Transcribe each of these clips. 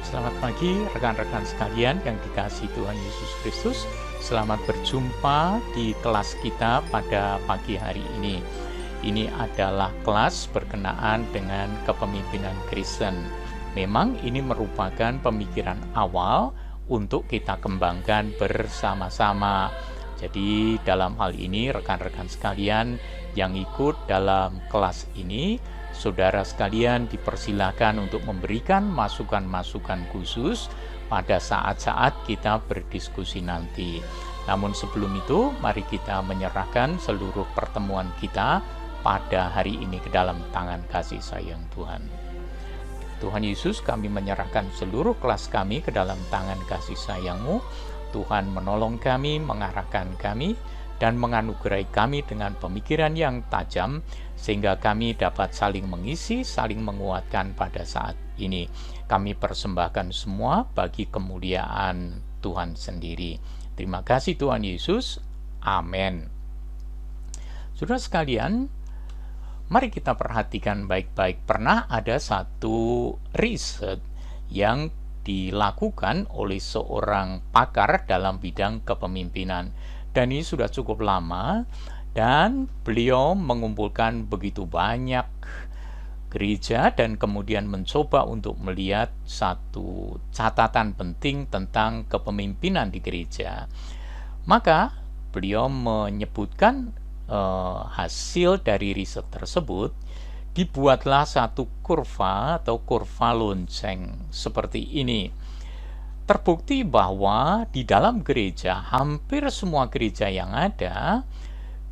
Selamat pagi rekan-rekan sekalian yang dikasihi Tuhan Yesus Kristus. Selamat berjumpa di kelas kita pada pagi hari ini. Ini adalah kelas berkenaan dengan kepemimpinan Kristen. Memang ini merupakan pemikiran awal untuk kita kembangkan bersama-sama. Jadi dalam hal ini rekan-rekan sekalian yang ikut dalam kelas ini, saudara sekalian dipersilakan untuk memberikan masukan-masukan khusus pada saat-saat kita berdiskusi nanti. Namun sebelum itu, mari kita menyerahkan seluruh pertemuan kita pada hari ini ke dalam tangan kasih sayang Tuhan. Tuhan Yesus, kami menyerahkan seluruh kelas kami ke dalam tangan kasih sayang-Mu. Tuhan menolong kami, mengarahkan kami, dan menganugerahi kami dengan pemikiran yang tajam, sehingga kami dapat saling mengisi, saling menguatkan pada saat ini. Kami persembahkan semua bagi kemuliaan Tuhan sendiri. Terima kasih Tuhan Yesus. Amin. Saudara sekalian, mari kita perhatikan baik-baik. Pernah ada satu riset yang dilakukan oleh seorang pakar dalam bidang kepemimpinan. Dan ini sudah cukup lama, dan beliau mengumpulkan begitu banyak gereja dan kemudian mencoba untuk melihat satu catatan penting tentang kepemimpinan di gereja. Maka beliau menyebutkan hasil dari riset tersebut. Dibuatlah satu kurva atau kurva lonceng seperti ini. Terbukti bahwa di dalam gereja, hampir semua gereja yang ada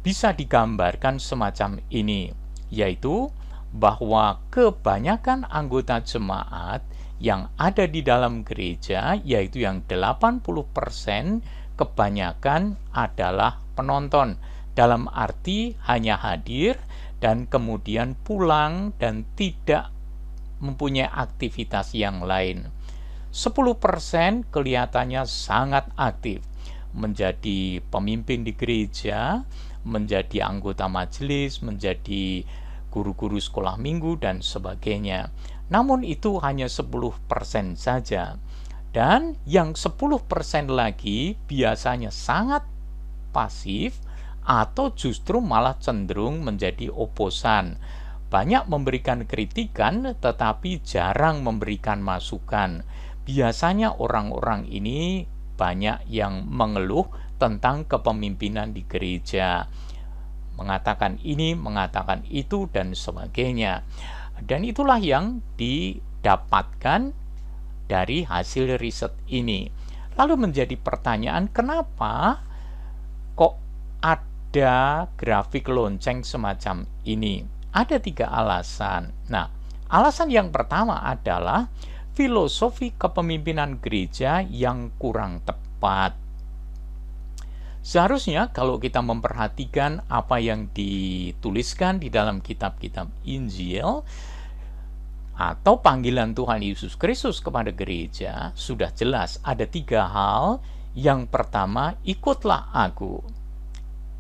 bisa digambarkan semacam ini, yaitu bahwa kebanyakan anggota jemaat yang ada di dalam gereja, yaitu yang 80%, kebanyakan adalah penonton, dalam arti hanya hadir dan kemudian pulang dan tidak mempunyai aktivitas yang lain. 10% kelihatannya sangat aktif, menjadi pemimpin di gereja, menjadi anggota majelis, menjadi guru-guru sekolah minggu, dan sebagainya. Namun itu hanya 10% saja. Dan yang 10% lagi biasanya sangat pasif atau justru malah cenderung menjadi oposan. Banyak memberikan kritikan tetapi jarang memberikan masukan. Biasanya orang-orang ini banyak yang mengeluh tentang kepemimpinan di gereja. Mengatakan ini, mengatakan itu, dan sebagainya. Dan itulah yang didapatkan dari hasil riset ini. Lalu menjadi pertanyaan, kenapa kok ada grafik lonceng semacam ini? Ada 3 alasan. Nah, alasan yang pertama adalah filosofi kepemimpinan gereja yang kurang tepat. Seharusnya kalau kita memperhatikan apa yang dituliskan di dalam kitab-kitab Injil atau panggilan Tuhan Yesus Kristus kepada gereja, sudah jelas ada 3 hal. Yang pertama, ikutlah aku.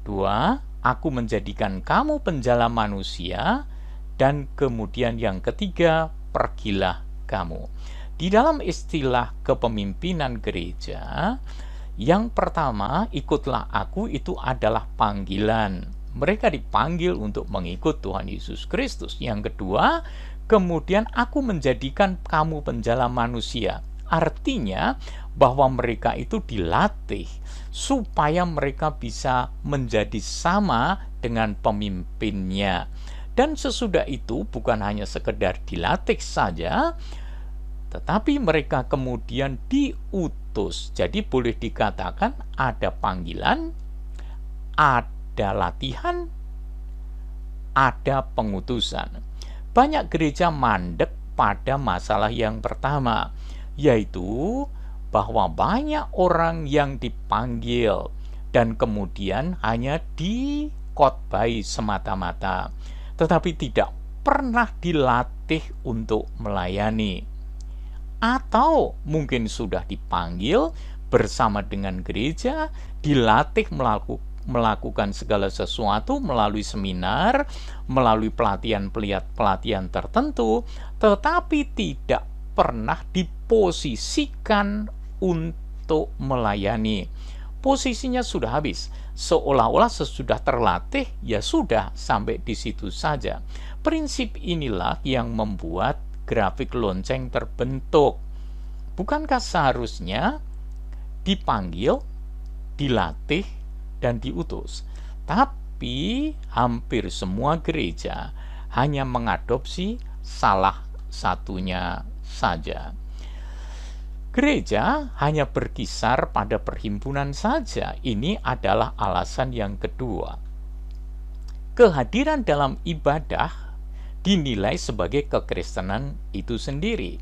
2, aku menjadikan kamu penjala manusia. Dan kemudian yang ketiga, pergilah kamu. Di dalam istilah kepemimpinan gereja, yang pertama, ikutlah aku, itu adalah panggilan. Mereka dipanggil untuk mengikut Tuhan Yesus Kristus. Yang kedua, kemudian aku menjadikan kamu penjala manusia. Artinya bahwa mereka itu dilatih supaya mereka bisa menjadi sama dengan pemimpinnya. Dan sesudah itu bukan hanya sekedar dilatih saja, tetapi mereka kemudian diutus. Jadi boleh dikatakan ada panggilan, ada latihan, ada pengutusan. Banyak gereja mandek pada masalah yang pertama, yaitu bahwa banyak orang yang dipanggil dan kemudian hanya dikhotbahi semata-mata, tetapi tidak pernah dilatih untuk melayani. Atau mungkin sudah dipanggil bersama dengan gereja, dilatih melakukan segala sesuatu melalui seminar, melalui pelatihan tertentu, tetapi tidak pernah diposisikan untuk melayani. Posisinya sudah habis, seolah-olah sesudah terlatih, ya sudah sampai di situ saja. Prinsip inilah yang membuat grafik lonceng terbentuk. Bukankah seharusnya dipanggil, dilatih, dan diutus? Tapi hampir semua gereja hanya mengadopsi salah satunya saja. Gereja hanya berkisar pada perhimpunan saja. Ini adalah alasan yang kedua. Kehadiran dalam ibadah dinilai sebagai kekristenan itu sendiri.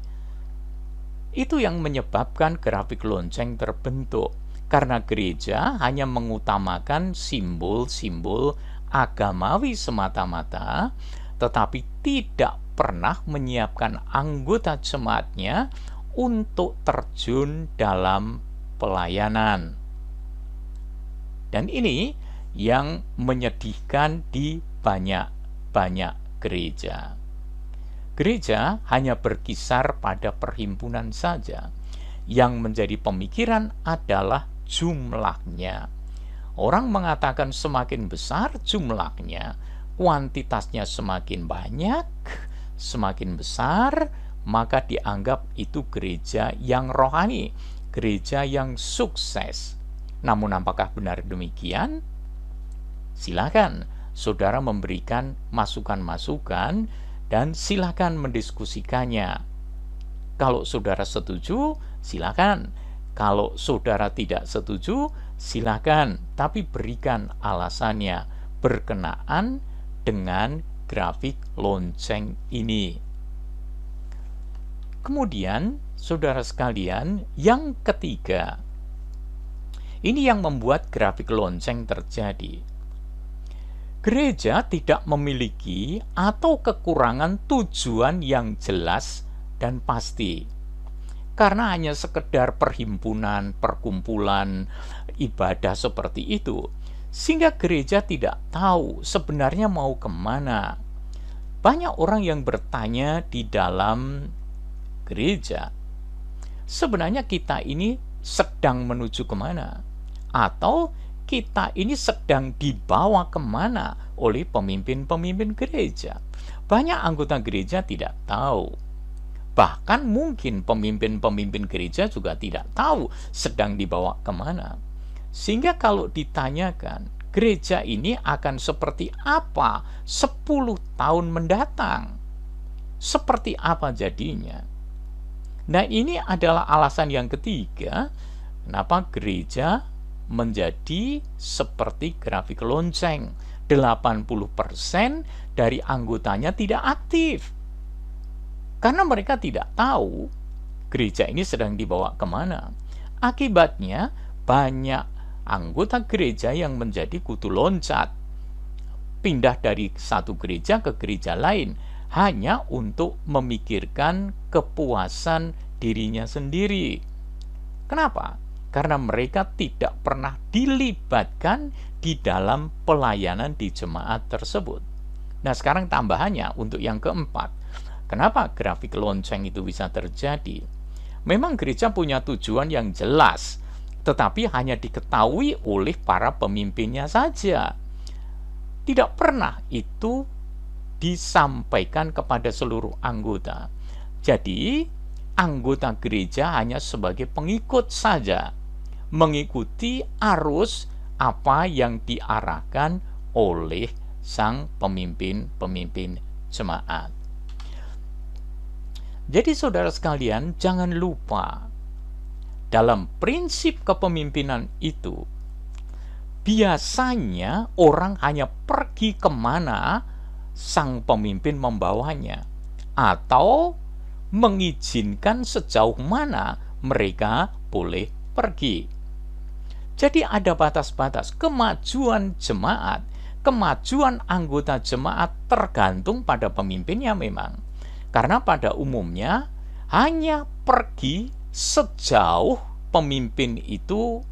Itu yang menyebabkan grafik lonceng terbentuk, karena gereja hanya mengutamakan simbol-simbol agamawi semata-mata, tetapi tidak pernah menyiapkan anggota jemaatnya untuk terjun dalam pelayanan. Dan ini yang menyedihkan di banyak gereja. Gereja hanya berkisar pada perhimpunan saja. Yang menjadi pemikiran adalah jumlahnya. Orang mengatakan semakin besar jumlahnya, kuantitasnya semakin banyak, semakin besar, maka dianggap itu gereja yang rohani, gereja yang sukses. Namun apakah benar demikian? Silakan saudara memberikan masukan-masukan dan silakan mendiskusikannya. Kalau saudara setuju, silakan. Kalau saudara tidak setuju, silakan, tapi berikan alasannya berkenaan dengan grafik lonceng ini. Kemudian, saudara sekalian, yang ketiga, ini yang membuat grafik lonceng terjadi. Gereja tidak memiliki atau kekurangan tujuan yang jelas dan pasti. Karena hanya sekedar perhimpunan, perkumpulan, ibadah seperti itu, sehingga gereja tidak tahu sebenarnya mau kemana. Banyak orang yang bertanya di dalam gereja, sebenarnya kita ini sedang menuju kemana? Atau kita ini sedang dibawa kemana oleh pemimpin-pemimpin gereja? Banyak anggota gereja tidak tahu. Bahkan mungkin pemimpin-pemimpin gereja juga tidak tahu sedang dibawa kemana. Sehingga kalau ditanyakan, gereja ini akan seperti apa 10 tahun mendatang? Seperti apa jadinya? Nah, ini adalah alasan yang ketiga kenapa gereja menjadi seperti grafik lonceng. 80% dari anggotanya tidak aktif. Karena mereka tidak tahu gereja ini sedang dibawa kemana. Akibatnya banyak anggota gereja yang menjadi kutu loncat. Pindah dari satu gereja ke gereja lain hanya untuk memikirkan kepuasan dirinya sendiri. Kenapa? Karena mereka tidak pernah dilibatkan di dalam pelayanan di jemaat tersebut. Nah, sekarang tambahannya untuk yang keempat. Kenapa grafik lonceng itu bisa terjadi? Memang gereja punya tujuan yang jelas, tetapi hanya diketahui oleh para pemimpinnya saja. Tidak pernah itu disampaikan kepada seluruh anggota. Jadi, anggota gereja hanya sebagai pengikut saja, mengikuti arus apa yang diarahkan oleh sang pemimpin-pemimpin jemaat. Jadi saudara sekalian, jangan lupa, dalam prinsip kepemimpinan itu, biasanya orang hanya pergi kemana sang pemimpin membawanya, atau mengizinkan sejauh mana mereka boleh pergi. Jadi ada batas-batas. Kemajuan jemaat, kemajuan anggota jemaat tergantung pada pemimpinnya memang. Karena pada umumnya hanya pergi sejauh pemimpin itu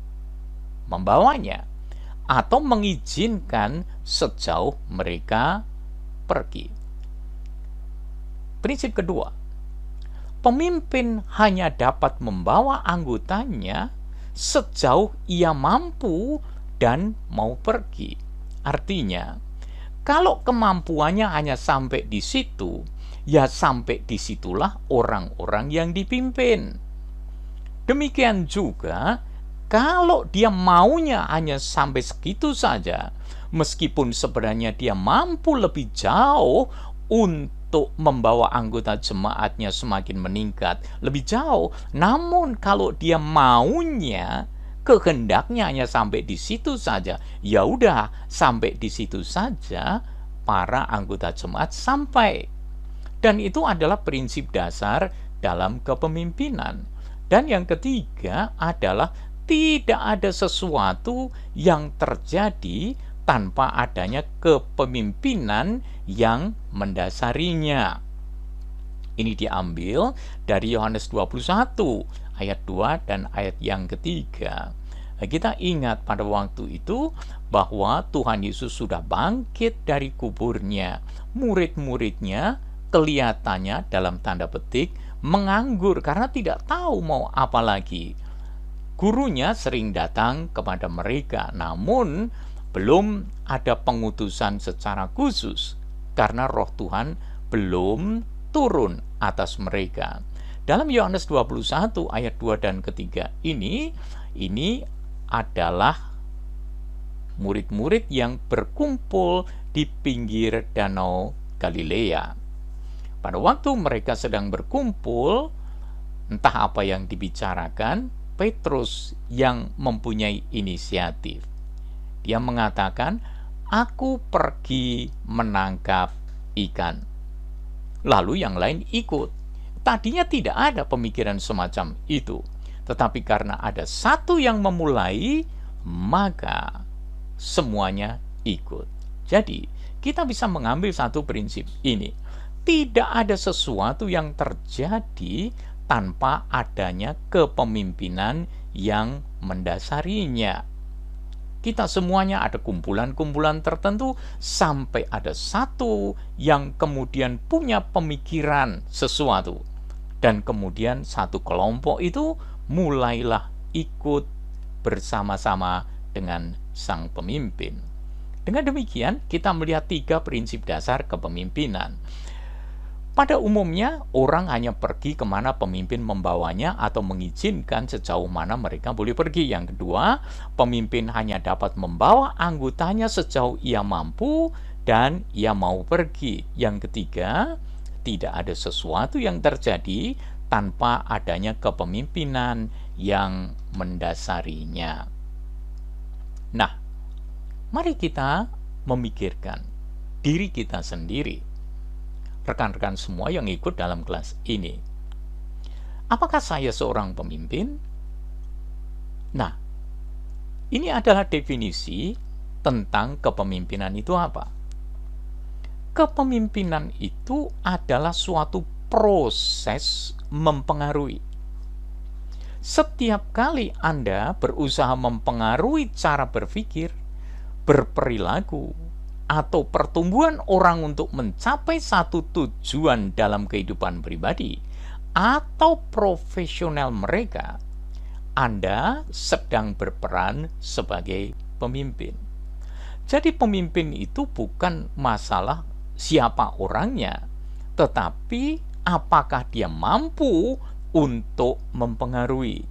membawanya, atau mengizinkan sejauh mereka pergi. Prinsip kedua, Pemimpin hanya dapat membawa anggotanya sejauh ia mampu dan mau pergi. Artinya, kalau kemampuannya hanya sampai di situ, ya sampai disitulah orang-orang yang dipimpin. Demikian juga, kalau dia maunya hanya sampai segitu saja, meskipun sebenarnya dia mampu lebih jauh untuk membawa anggota jemaatnya semakin meningkat, lebih jauh. Namun kalau dia maunya, kehendaknya hanya sampai di situ saja, ya udah sampai di situ saja para anggota jemaat sampai. Dan itu adalah prinsip dasar dalam kepemimpinan. Dan yang ketiga adalah tidak ada sesuatu yang terjadi tanpa adanya kepemimpinan yang mendasarinya. Ini diambil dari Yohanes 21 ayat 2 dan ayat yang ketiga. Kita ingat pada waktu itu bahwa Tuhan Yesus sudah bangkit dari kuburnya. Murid-muridnya kelihatannya dalam tanda petik menganggur karena tidak tahu mau apa lagi. Gurunya sering datang kepada mereka, namun belum ada pengutusan secara khusus karena Roh Tuhan belum turun atas mereka. Dalam Yohanes 21 ayat 2 dan ketiga ini adalah murid-murid yang berkumpul di pinggir Danau Galilea. Pada waktu mereka sedang berkumpul, entah apa yang dibicarakan, Petrus yang mempunyai inisiatif. Dia mengatakan, "Aku pergi menangkap ikan." Lalu yang lain ikut. Tadinya tidak ada pemikiran semacam itu. Tetapi karena ada satu yang memulai, maka semuanya ikut. Jadi, kita bisa mengambil satu prinsip ini. Tidak ada sesuatu yang terjadi tanpa adanya kepemimpinan yang mendasarinya. Kita semuanya ada kumpulan-kumpulan tertentu sampai ada satu yang kemudian punya pemikiran sesuatu. Dan kemudian satu kelompok itu mulailah ikut bersama-sama dengan sang pemimpin. Dengan demikian, kita melihat 3 prinsip dasar kepemimpinan. Pada umumnya, orang hanya pergi kemana pemimpin membawanya atau mengizinkan sejauh mana mereka boleh pergi. Yang kedua, pemimpin hanya dapat membawa anggotanya sejauh ia mampu dan ia mau pergi. Yang ketiga, tidak ada sesuatu yang terjadi tanpa adanya kepemimpinan yang mendasarinya. Nah, mari kita memikirkan diri kita sendiri. Rekan-rekan semua yang ikut dalam kelas ini. Apakah saya seorang pemimpin? Nah, ini adalah definisi tentang kepemimpinan itu apa? Kepemimpinan itu adalah suatu proses mempengaruhi. Setiap kali Anda berusaha mempengaruhi cara berpikir, berperilaku, atau pertumbuhan orang untuk mencapai satu tujuan dalam kehidupan pribadi atau profesional mereka, Anda sedang berperan sebagai pemimpin. Jadi pemimpin itu bukan masalah siapa orangnya, tetapi apakah dia mampu untuk mempengaruhi.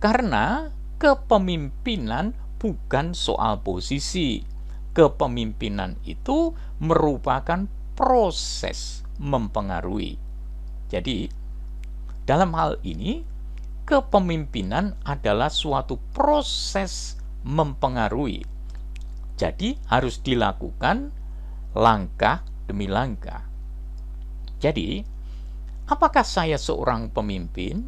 Karena kepemimpinan bukan soal posisi. Kepemimpinan itu merupakan proses mempengaruhi. Jadi, dalam hal ini, kepemimpinan adalah suatu proses mempengaruhi. Jadi, harus dilakukan langkah demi langkah. Jadi, apakah saya seorang pemimpin?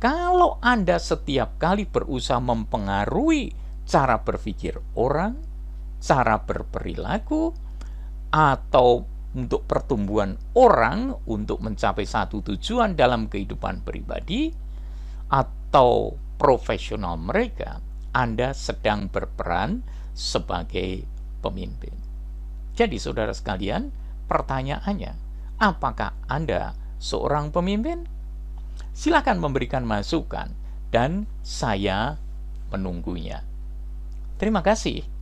Kalau Anda setiap kali berusaha mempengaruhi cara berpikir orang, cara berperilaku, atau untuk pertumbuhan orang untuk mencapai satu tujuan dalam kehidupan pribadi atau profesional mereka, Anda sedang berperan sebagai pemimpin. Jadi saudara sekalian, pertanyaannya, apakah Anda seorang pemimpin? Silakan memberikan masukan dan saya menunggunya. Terima kasih.